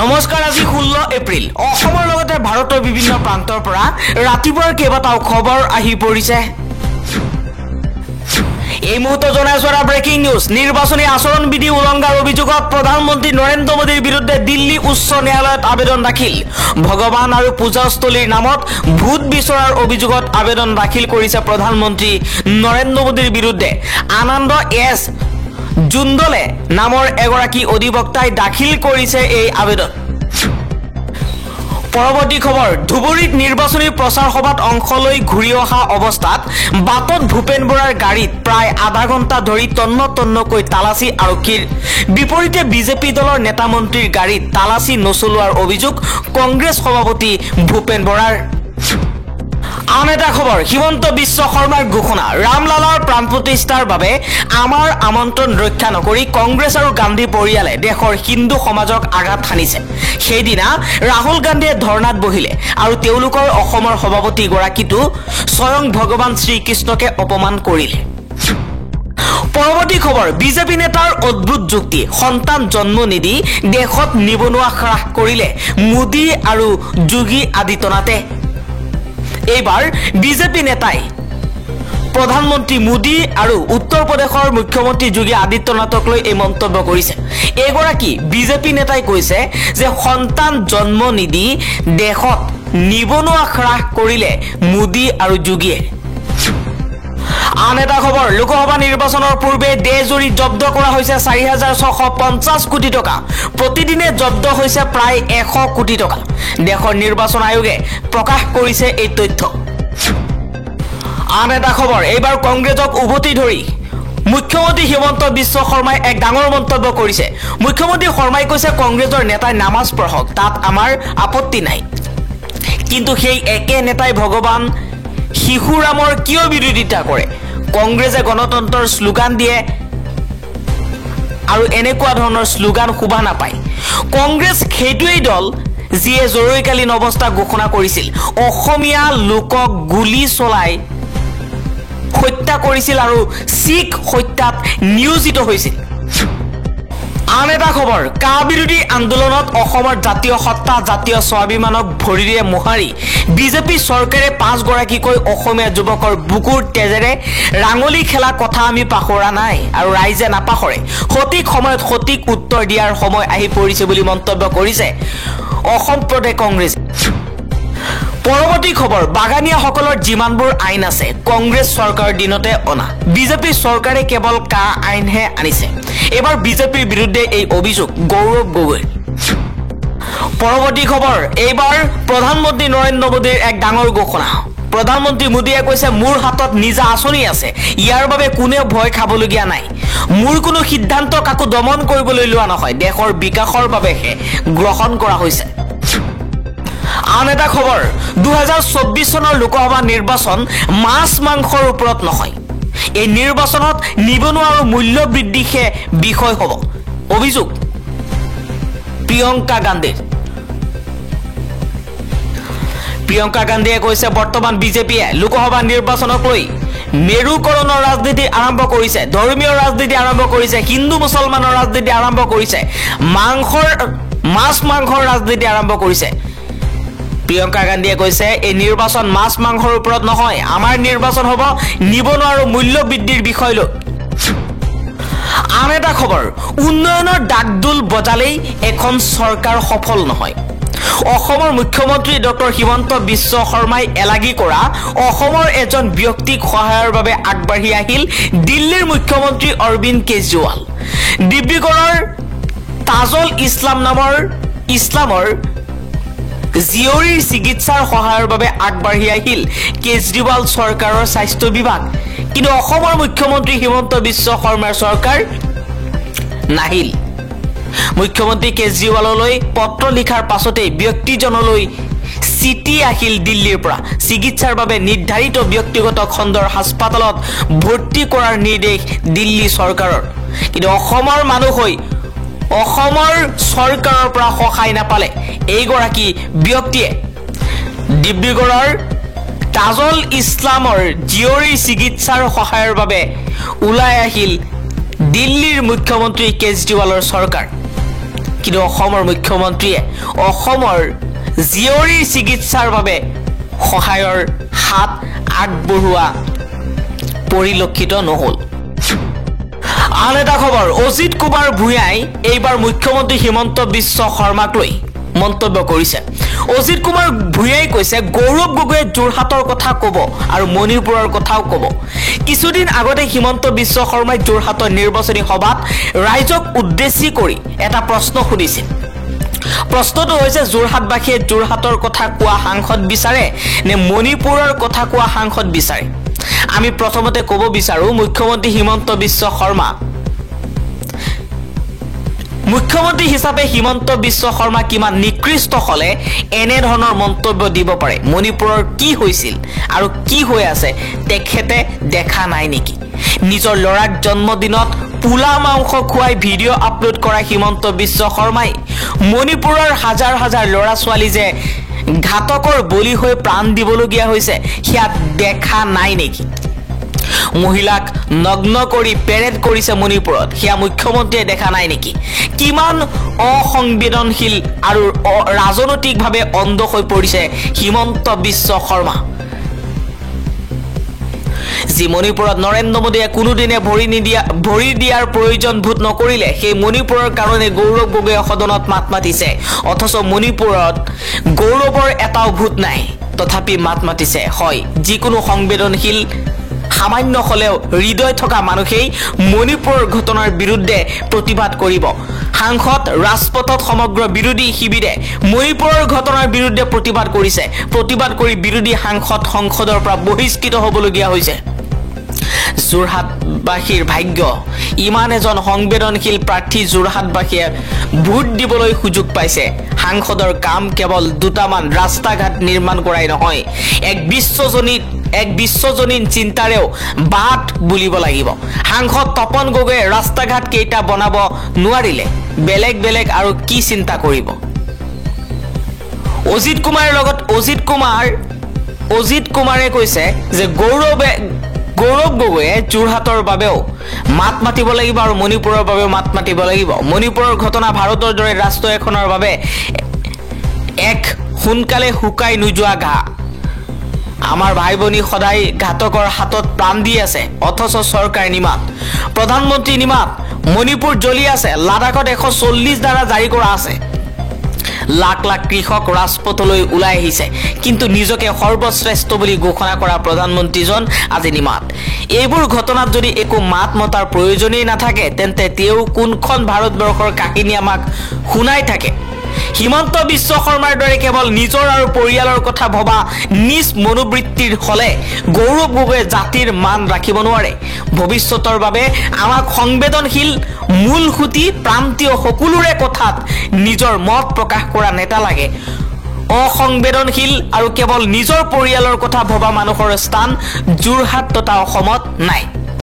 নমস্কাৰ আজি 16 এপ্ৰিল অসমৰ লগতে ভাৰতৰ বিভিন্ন প্ৰান্তৰ পৰা ৰাতিপুৱাৰ কেইবাটাও খবৰ আহি পৰিছে এই মুহূৰ্তে জনাইছো এটা ব্ৰেকিং নিউজ নিৰ্বাচনী আচৰণ বিধি উলংঘাৰ অভিযোগত প্ৰধানমন্ত্ৰী নৰেন্দ্ৰ মোদীৰ বিৰুদ্ধে দিল্লী উচ্চ ন্যায়ালয়ত আবেদন দাখিল ভগৱান আৰু পূজাস্থলীৰ নামত ভূত বিচৰাৰ অভিযোগত আবেদন দাখিল কৰিছে প্ৰধানমন্ত্ৰী নৰেন্দ্ৰ মোদীৰ বিৰুদ্ধে আনন্দ এছ জুন্দলে নামৰ এগৰাকী অধিবক্তাই দাখিল কৰিছে এই আবেদন পৰৱৰ্তী খবৰ ধুবুৰীত নিৰ্বাচনী প্ৰচাৰ সভাত অংশ লৈ ঘূৰি অহা অৱস্থাত বাটত ভূপেন বৰাৰ গাড়ীত প্ৰায় আধা ঘণ্টা ধৰি তন্নকৈ তালাচী আৰক্ষীৰ বিপৰীতে বিজেপি দলৰ নেতা মন্ত্ৰীৰ গাড়ীত তালাচী নচলোৱাৰ অভিযোগ কংগ্ৰেছ সভাপতি ভূপেন বৰাৰ আন এটা খবৰ হিমন্ত বিশ্ব শৰ্মাৰ ঘোষণা ৰামলালাৰ প্ৰাণ প্ৰতিষ্ঠাৰ বাবে আমাৰ আমন্ত্ৰণ ৰক্ষা নকৰি কংগ্ৰেছ আৰু গান্ধী পৰিয়ালে দেশৰ হিন্দু সমাজক আঘাত হানিছে সেইদিনা ৰাহুল গান্ধীয়ে ধৰ্ণাত বহিলে আৰু তেওঁলোকৰ অসমৰ সভাপতি গৰাকীটো স্বয়ং ভগৱান শ্ৰীকৃষ্ণকে অপমান কৰিলে পৰৱৰ্তী খবৰ বিজেপি নেতাৰ অদ্ভুত যুক্তি সন্তান জন্ম নিদি দেশত নিবনুৱা হ্ৰাস কৰিলে মোদী আৰু যোগী আদিত্যনাথে এইবাৰ বিজেপি নেতাই প্ৰধানমন্ত্ৰী মোদী আৰু উত্তৰ প্ৰদেশৰ মুখ্যমন্ত্ৰী যোগী আদিত্যনাথক লৈ এই মন্তব্য কৰিছে এগৰাকী বিজেপি নেতাই কৈছে যে সন্তান জন্ম নিদি দেশত নিবনুৱা হ্ৰাস কৰিলে মোদী আৰু যোগীয়ে আন এটা খবৰ লোকসভা নিৰ্বাচনৰ পূৰ্বে দেশজুৰি জব্দ কৰা হৈছে 4650 কোটি টকা প্ৰতিদিনে জব্দ হৈছে প্ৰায় 100 কোটি টকা দেশৰ নিৰ্বাচন আয়োগে প্ৰকাশ কৰিছে এই তথ্য আন এটা খবৰ এইবাৰ কংগ্ৰেছক উভতি ধৰি মুখ্যমন্ত্ৰী হিমন্ত বিশ্ব শৰ্মাই এক ডাঙৰ মন্তব্য কৰিছে মুখ্যমন্ত্ৰী শৰ্মাই কৈছে কংগ্ৰেছৰ নেতাই নামাজ পঢ়ক তাত আমাৰ আপত্তি নাই কিন্তু সেই একে নেতাই ভগৱান শিশুৰামৰ কিয় বিৰোধিতা কৰে কংগ্ৰেছে গণতন্ত্ৰৰ স্লোগান দিয়ে আৰু এনেকুৱা ধৰণৰ স্লোগান শুভা নাপায় কংগ্ৰেছ সেইটোৱেই দল যিয়ে জৰুৰীকালীন অৱস্থা ঘোষণা কৰিছিল অসমীয়া লোকক গুলি চলাই হত্যা কৰিছিল আৰু শিখ হত্যাত নিয়োজিত হৈছিল আন এটা খবৰ কা বিৰোধী আন্দোলনত অসমৰ জাতীয় সত্তা জাতীয় স্বাভিমানক ভৰিৰে মোহাৰি বিজেপি চৰকাৰে 5 গৰাকীকৈ অসমীয়া যুৱকৰ বুকুৰ তেজেৰে ৰাঙলী খেলা কথা আমি পাহৰা নাই আৰু ৰাইজে নাপাহৰে সঠিক সময়ত সঠিক উত্তৰ দিয়াৰ সময় আহি পৰিছে বুলি মন্তব্য কৰিছে অসম প্ৰদেশ কংগ্ৰেছ পৰৱৰ্তী খবৰ বাগানীয়াসকলৰ যিমানবোৰ আইন আছে কংগ্ৰেছ চৰকাৰৰ দিনতে অনা বিজেপি চৰকাৰে কেৱল কা আইনহে আনিছে এবাৰ বিজেপিৰ বিৰুদ্ধে এই অভিযোগ গৌৰৱ গগৈ পৰৱৰ্তী খবৰ এইবাৰ প্ৰধানমন্ত্ৰী নৰেন্দ্ৰ মোদীৰ এক ডাঙৰ ঘোষণা প্ৰধানমন্ত্ৰী মোদীয়ে কৈছে মোৰ হাতত নিজা আঁচনি আছে ইয়াৰ বাবে কোনে ভয় খাবলগীয়া নাই মোৰ কোনো সিদ্ধান্ত কাকো দমন কৰিবলৈ লোৱা নহয় দেশৰ বিকাশৰ বাবেহে গ্ৰহণ কৰা হৈছে আন এটা খবৰ 2024 চনৰ লোকসভা নিৰ্বাচন মাছ মাংসৰ ওপৰত নহয় এই নিৰ্বাচনত নিবনুৱা আৰু মূল্য বৃদ্ধিহে বিষয় হ'ব অভিযোগ প্ৰিয়ংকা গান্ধীয়ে কৈছে বৰ্তমান বিজেপিয়ে লোকসভা নিৰ্বাচনক লৈ মেৰুকৰণৰ ৰাজনীতি আৰম্ভ কৰিছে ধৰ্মীয় ৰাজনীতি আৰম্ভ কৰিছে হিন্দু মুছলমানৰ ৰাজনীতি আৰম্ভ কৰিছে মাছ মাংসৰ ৰাজনীতি আৰম্ভ কৰিছে প্ৰিয়ংকা গান্ধীয়ে কৈছে এই নিৰ্বাচন মাছ মাংসৰ ওপৰত নহয় আমাৰ নিৰ্বাচন হ'ব নিবনুৱা আৰু মূল্য বৃদ্ধিৰ বিষয় লৈ আন এটা খবৰ উন্নয়নৰ ডাকডোল বজালেই এখন চৰকাৰ সফল নহয় অসমৰ মুখ্যমন্ত্ৰী ডক্টৰ হিমন্ত বিশ্ব শৰ্মাই এলাগি কৰা অসমৰ এজন ব্যক্তিক সহায়ৰ বাবে আগবাঢ়ি আহিল দিল্লীৰ মুখ্যমন্ত্ৰী অৰবিন্দ কেজৰিৱাল ডিব্ৰুগড়ৰ তাজল ইছলাম নামৰ ইছলামৰ জিয়ৰীৰ চিকিৎসাৰ সহায়ৰ বাবে আগবাঢ়ি আহিল কেজৰিৱাল চৰকাৰৰ স্বাস্থ্য বিভাগ কিন্তু অসমৰ মুখ্যমন্ত্ৰী হিমন্ত বিশ্ব শৰ্মাৰ চৰকাৰ নাহিল মুখ্যমন্ত্ৰী কেজৰিৱাললৈ পত্ৰ লিখাৰ পাছতে ব্যক্তিজনলৈ চিঠি আহিল দিল্লীৰ পৰা চিকিৎসাৰ বাবে নিৰ্ধাৰিত ব্যক্তিগত খণ্ডৰ হাস্পতালত ভৰ্তি কৰাৰ নিৰ্দেশ দিল্লী চৰকাৰৰ কিন্তু অসমৰ মানুহ হৈ অসমৰ চৰকাৰৰ পৰা সহায় নাপালে এইগৰাকী ব্যক্তিয়ে ডিব্ৰুগড়ৰ তাজল ইছলামৰ জিয়ৰীৰ চিকিৎসাৰ সহায়ৰ বাবে ওলাই আহিল দিল্লীৰ মুখ্যমন্ত্ৰী কেজৰিৱালৰ চৰকাৰ কিন্তু অসমৰ মুখ্যমন্ত্ৰীয়ে অসমৰ জীয়ৰীৰ চিকিৎসাৰ বাবে সহায়ৰ হাত আগবঢ়োৱা পৰিলক্ষিত নহ'ল। আন এটা খবৰ, অজিত কুমাৰ ভূঞাই এইবাৰ মুখ্যমন্ত্ৰী হিমন্ত বিশ্ব শৰ্মাক লৈ মন্তব্য কৰিছে। অজিত কুমাৰ ভূঞাই কৈছে গৌৰৱ গগৈয়ে যোৰহাটৰ কথা ক'ব আৰু মণিপুৰৰ কথাও ক'ব। কিছুদিন আগতে হিমন্ত বিশ্ব শৰ্মাই যোৰহাটৰ নিৰ্বাচনী সভাত ৰাইজক উদ্দেশ্যি কৰি এটা প্ৰশ্ন সুধিছিল। প্ৰশ্নটো হৈছে যোৰহাটবাসীয়ে যোৰহাটৰ কথা কোৱা সাংসদ বিচাৰে নে মণিপুৰৰ কথা কোৱা সাংসদ বিচাৰে? আমি প্ৰথমতে ক'ব বিচাৰো মুখ্যমন্ত্ৰী হিমন্ত বিশ্ব শৰ্মা মুখ্যমন্ত্ৰী হিচাপে হিমন্ত বিশ্ব শৰ্মা কিমান নিকৃষ্ট হলে এনে ধৰণৰ মন্তব্য দিব পাৰে? মণিপুৰৰ কি হৈছিল আৰু কি হৈ আছে তেখেতে দেখা নাই নেকি? নিজৰ ল'ৰাৰ জন্মদিনত পোলা মাংস খুৱাই ভিডিঅ' আপলোড কৰা হিমন্ত বিশ্ব শৰ্মাই মণিপুৰৰ হাজাৰ হাজাৰ ল'ৰা ছোৱালী যে ঘাতকৰ বলি হৈ প্ৰাণ দিবলগীয়া হৈছে সেয়া দেখা নাই নেকি? মহিলাক নগ্ন কৰি পেৰেড কৰিছে মণিপুৰত, সেয়া মুখ্যমন্ত্ৰীয়ে দেখা নাই নেকি? কিমান অসংবেদনশীল আৰু ৰাজনৈতিকভাৱে অন্ধ হৈ পৰিছে হিমন্ত বিশ্ব শৰ্মা, যি মণিপুৰত নৰেন্দ্ৰ মোদীয়ে কোনোদিনে ভৰি দিয়াৰ প্ৰয়োজন বোধ নকৰিলে। সেই মণিপুৰৰ কাৰণে গৌৰৱ গগৈয়ে সদনত মাত মাতিছে, অথচ মণিপুৰত গৌৰৱৰ এটাও ভোট নাই, তথাপি মাত মাতিছে। হয়, যিকোনো সংবেদনশীল সামান্য হলেও হৃদয় থকা মানুহেই মণিপুৰৰ ঘটনাৰ বিৰুদ্ধে প্ৰতিবাদ কৰিব। সাংসদ ৰাজপথত সমগ্ৰ বিৰোধী শিবিৰে মণিপুৰৰ ঘটনাৰ বিৰুদ্ধে প্ৰতিবাদ কৰিছে। প্ৰতিবাদ কৰি বিৰোধী সাংসদ সংসদৰ পৰা বহিষ্কৃত হ'বলগীয়া হৈছে। যোৰহাটবাসীৰ ভাগ্য, ইমান এজন সংবেদনশীল প্ৰাৰ্থী যোৰহাটবাসীয়ে ভোট দিবলৈ সুযোগ পাইছে। সাংসদৰ কাম কেৱল দুটামান ৰাস্তা ঘাট নিৰ্মাণ কৰাই নহয়, এক বিশ্বজনীন চিন্তাৰেও বাট বুলিব লাগিব। সাংসদ তপন গগৈয়ে ৰাস্তা ঘাট কেইটা বনাব নোৱাৰিলে বেলেগ আৰু কি চিন্তা কৰিব? অজিত কুমাৰে কৈছে যে গৌৰৱ গগৈয়ে যোৰহাটৰ বাবেও মাত মাতিব লাগিব আৰু মণিপুৰৰ বাবেও মাত মাতিব লাগিব। মণিপুৰৰ ঘটনা ভাৰতৰ দৰে ৰাষ্ট্ৰ এখনৰ বাবে এক সোনকালে শুকাই নোযোৱা ঘাঁ। আমাৰ ভাই ভনী সদায় ঘাতকৰ হাতত প্ৰাণ দি আছে, অথচ চৰকাৰ নিমাত, প্ৰধানমন্ত্ৰী নিমাত। মণিপুৰ জ্বলি আছে, লাডাখত 140 ধাৰা জাৰি কৰা আছে। লাখ লাখ কৃষক ৰাজপথলৈ ওলাই আহিছে, কিন্তু নিজকে সৰ্বশ্ৰেষ্ঠ বুলি ঘোষণা কৰা প্ৰধানমন্ত্ৰীজন আজি নিমাত। এইবোৰ ঘটনাত যদি একো মাত মতাৰ প্ৰয়োজনেই নাথাকে, তেন্তে তেওঁ কোনখন ভাৰতবৰ্ষৰ কাহিনী আমাক শুনাই থাকে? হিমন্ত বিশ্ব শৰ্মাৰ দৰে কেৱল নিজৰ আৰু পৰিয়ালৰ কথা ভবা নিজ মনোবৃত্তিৰ হলে গৌৰৱ গগৈয়ে জাতিৰ মান ৰাখিব নোৱাৰে। ভৱিষ্যতৰ বাবে আমাক সংবেদনশীল, মূলসুঁতি, প্ৰান্তীয় সকলোৰে কথাত নিজৰ মত প্ৰকাশ কৰা নেতা লাগে। অসংবেদনশীল আৰু কেৱল নিজৰ পৰিয়ালৰ কথা ভবা মানুহৰ স্থান যোৰহাট তথা অসমত নাই।